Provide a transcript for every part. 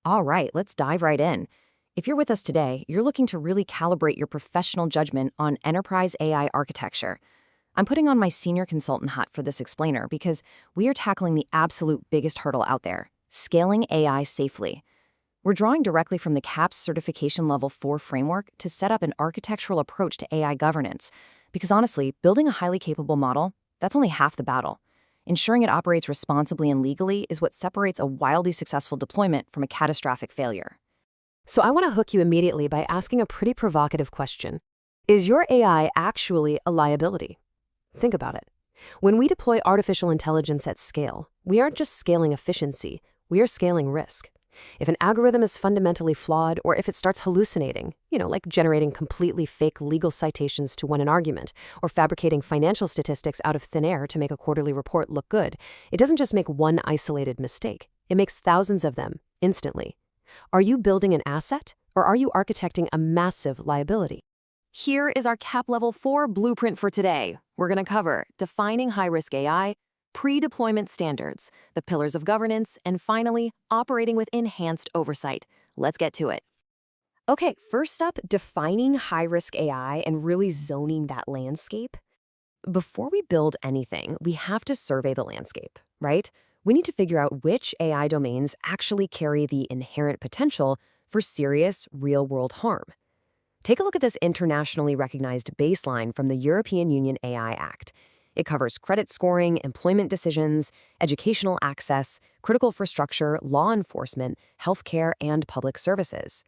All right, let's dive right in. If you're with us today, you're looking to really calibrate your professional judgment on enterprise AI architecture. I'm putting on my senior consultant hat for this explainer because we are tackling the absolute biggest hurdle out there, scaling AI safely. We're drawing directly from the CAPS Certification Level 4 framework to set up an architectural approach to AI governance. Because honestly, building a highly capable model, that's only half the battle. Ensuring it operates responsibly and legally is what separates a wildly successful deployment from a catastrophic failure. So I want to hook you immediately by asking a pretty provocative question. Is your AI actually a liability? Think about it. When we deploy artificial intelligence at scale, we aren't just scaling efficiency, we are scaling risk. If an algorithm is fundamentally flawed, or if it starts hallucinating, like generating completely fake legal citations to win an argument, or fabricating financial statistics out of thin air to make a quarterly report look good, it doesn't just make one isolated mistake. It makes thousands of them, instantly. Are you building an asset, or are you architecting a massive liability? Here is our CAP Level 4 blueprint for today. We're going to cover defining high-risk AI, pre-deployment standards, the pillars of governance, and finally, operating with enhanced oversight. Let's get to it. Okay, first up, defining high-risk AI and really zoning that landscape. Before we build anything, we have to survey the landscape, right? We need to figure out which AI domains actually carry the inherent potential for serious, real-world harm. Take a look at this internationally recognized baseline from the European Union AI Act. It covers credit scoring, employment decisions, educational access, critical infrastructure, law enforcement, healthcare, and public services.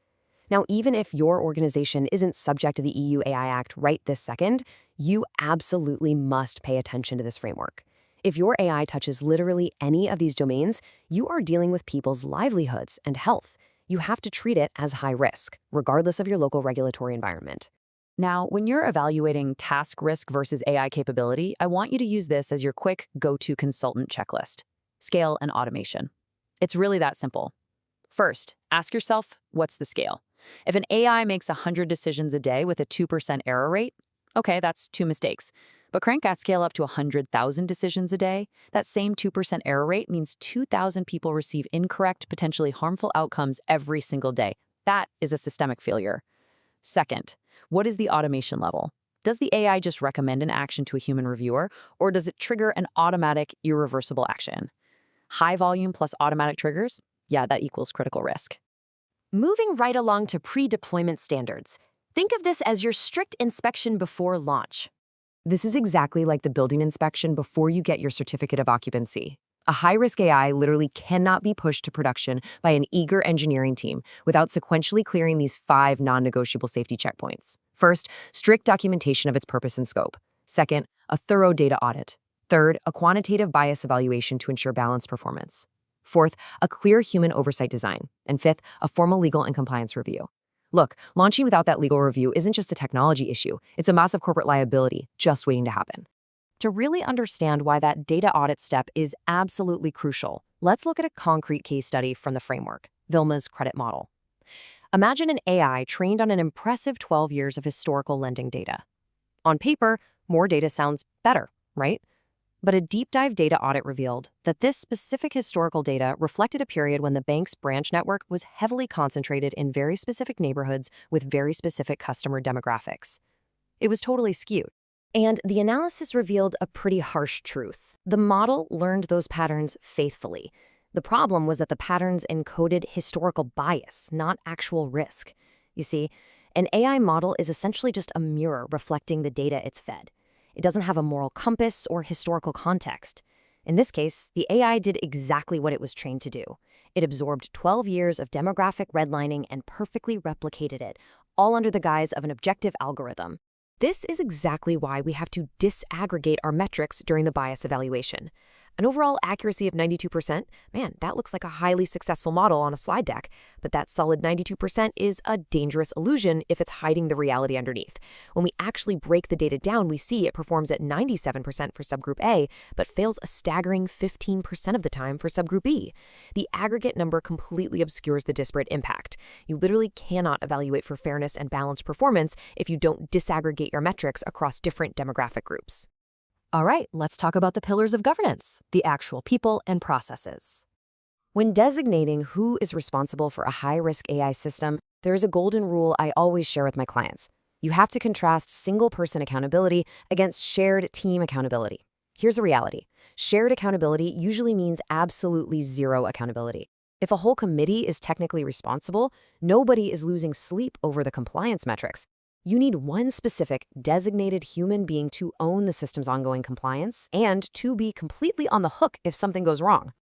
Now, even if your organization isn't subject to the EU AI Act right this second, you absolutely must pay attention to this framework. If your AI touches literally any of these domains, you are dealing with people's livelihoods and health. You have to treat it as high risk, regardless of your local regulatory environment. Now, when you're evaluating task risk versus AI capability, I want you to use this as your quick go-to consultant checklist: scale and automation. It's really that simple. First, ask yourself, what's the scale? If an AI makes 100 decisions a day with a 2% error rate, okay, that's 2 mistakes. But crank that scale up to 100,000 decisions a day. That same 2% error rate means 2,000 people receive incorrect, potentially harmful outcomes every single day. That is a systemic failure. Second, what is the automation level? Does the AI just recommend an action to a human reviewer, or does it trigger an automatic, irreversible action? High volume plus automatic triggers? Yeah, that equals critical risk. Moving right along to pre-deployment standards. Think of this as your strict inspection before launch. This is exactly like the building inspection before you get your certificate of occupancy. A high-risk AI literally cannot be pushed to production by an eager engineering team without sequentially clearing these 5 non-negotiable safety checkpoints. First, strict documentation of its purpose and scope. Second, a thorough data audit. Third, a quantitative bias evaluation to ensure balanced performance. Fourth, a clear human oversight design. And fifth, a formal legal and compliance review. Look, launching without that legal review isn't just a technology issue. It's a massive corporate liability just waiting to happen. To really understand why that data audit step is absolutely crucial, let's look at a concrete case study from the framework, Vilma's credit model. Imagine an AI trained on an impressive 12 years of historical lending data. On paper, more data sounds better, right? But a deep dive data audit revealed that this specific historical data reflected a period when the bank's branch network was heavily concentrated in very specific neighborhoods with very specific customer demographics. It was totally skewed. And the analysis revealed a pretty harsh truth. The model learned those patterns faithfully. The problem was that the patterns encoded historical bias, not actual risk. You see, an AI model is essentially just a mirror reflecting the data it's fed. It doesn't have a moral compass or historical context. In this case, the AI did exactly what it was trained to do. It absorbed 12 years of demographic redlining and perfectly replicated it, all under the guise of an objective algorithm. This is exactly why we have to disaggregate our metrics during the bias evaluation. An overall accuracy of 92%, man, that looks like a highly successful model on a slide deck, but that solid 92% is a dangerous illusion if it's hiding the reality underneath. When we actually break the data down, we see it performs at 97% for subgroup A, but fails a staggering 15% of the time for subgroup B. The aggregate number completely obscures the disparate impact. You literally cannot evaluate for fairness and balanced performance if you don't disaggregate your metrics across different demographic groups. All right, let's talk about the pillars of governance, the actual people and processes. When designating who is responsible for a high-risk AI system, there is a golden rule I always share with my clients. You have to contrast single-person accountability against shared team accountability. Here's the reality. Shared accountability usually means absolutely zero accountability. If a whole committee is technically responsible, nobody is losing sleep over the compliance metrics. You need one specific, designated human being to own the system's ongoing compliance and to be completely on the hook if something goes wrong.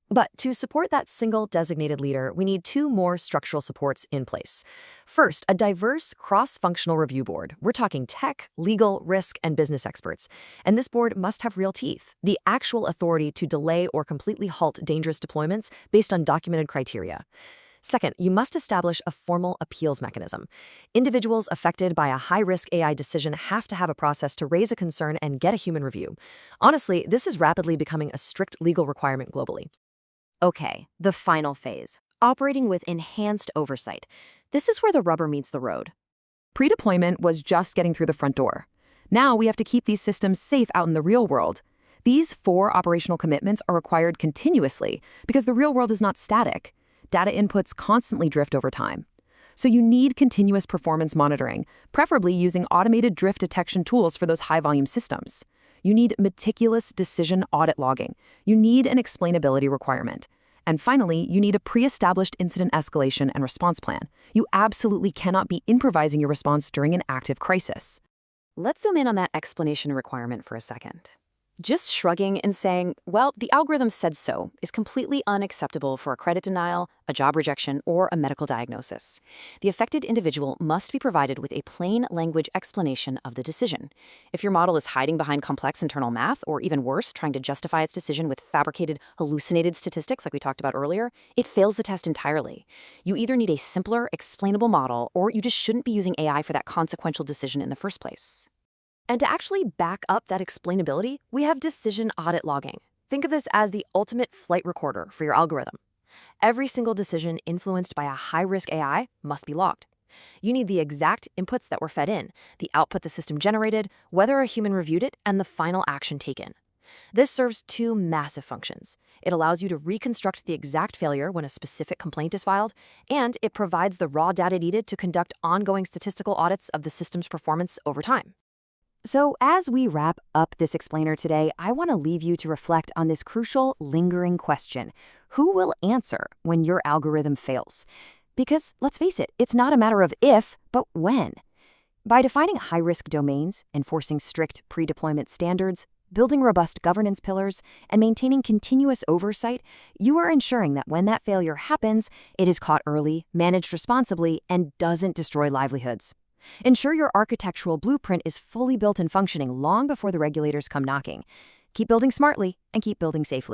But to support that single designated leader, we need two more structural supports in place. First, a diverse, cross-functional review board. We're talking tech, legal, risk, and business experts. And this board must have real teeth, the actual authority to delay or completely halt dangerous deployments based on documented criteria. Second, you must establish a formal appeals mechanism. Individuals affected by a high-risk AI decision have to have a process to raise a concern and get a human review. Honestly, this is rapidly becoming a strict legal requirement globally. Okay, the final phase, operating with enhanced oversight. This is where the rubber meets the road. Pre-deployment was just getting through the front door. Now we have to keep these systems safe out in the real world. These 4 operational commitments are required continuously because the real world is not static. Data inputs constantly drift over time. So you need continuous performance monitoring, preferably using automated drift detection tools for those high-volume systems. You need meticulous decision audit logging. You need an explainability requirement. And finally, you need a pre-established incident escalation and response plan. You absolutely cannot be improvising your response during an active crisis. Let's zoom in on that explanation requirement for a second. Just shrugging and saying, well, the algorithm said so, is completely unacceptable for a credit denial, a job rejection, or a medical diagnosis. The affected individual must be provided with a plain language explanation of the decision. If your model is hiding behind complex internal math, or even worse, trying to justify its decision with fabricated, hallucinated statistics like we talked about earlier, it fails the test entirely. You either need a simpler, explainable model, or you just shouldn't be using AI for that consequential decision in the first place. And to actually back up that explainability, we have decision audit logging. Think of this as the ultimate flight recorder for your algorithm. Every single decision influenced by a high-risk AI must be logged. You need the exact inputs that were fed in, the output the system generated, whether a human reviewed it, and the final action taken. This serves 2 massive functions. It allows you to reconstruct the exact failure when a specific complaint is filed, and it provides the raw data needed to conduct ongoing statistical audits of the system's performance over time. So as we wrap up this explainer today, I want to leave you to reflect on this crucial, lingering question. Who will answer when your algorithm fails? Because, let's face it, it's not a matter of if, but when. By defining high-risk domains, enforcing strict pre-deployment standards, building robust governance pillars, and maintaining continuous oversight, you are ensuring that when that failure happens, it is caught early, managed responsibly, and doesn't destroy livelihoods. Ensure your architectural blueprint is fully built and functioning long before the regulators come knocking. Keep building smartly and keep building safely.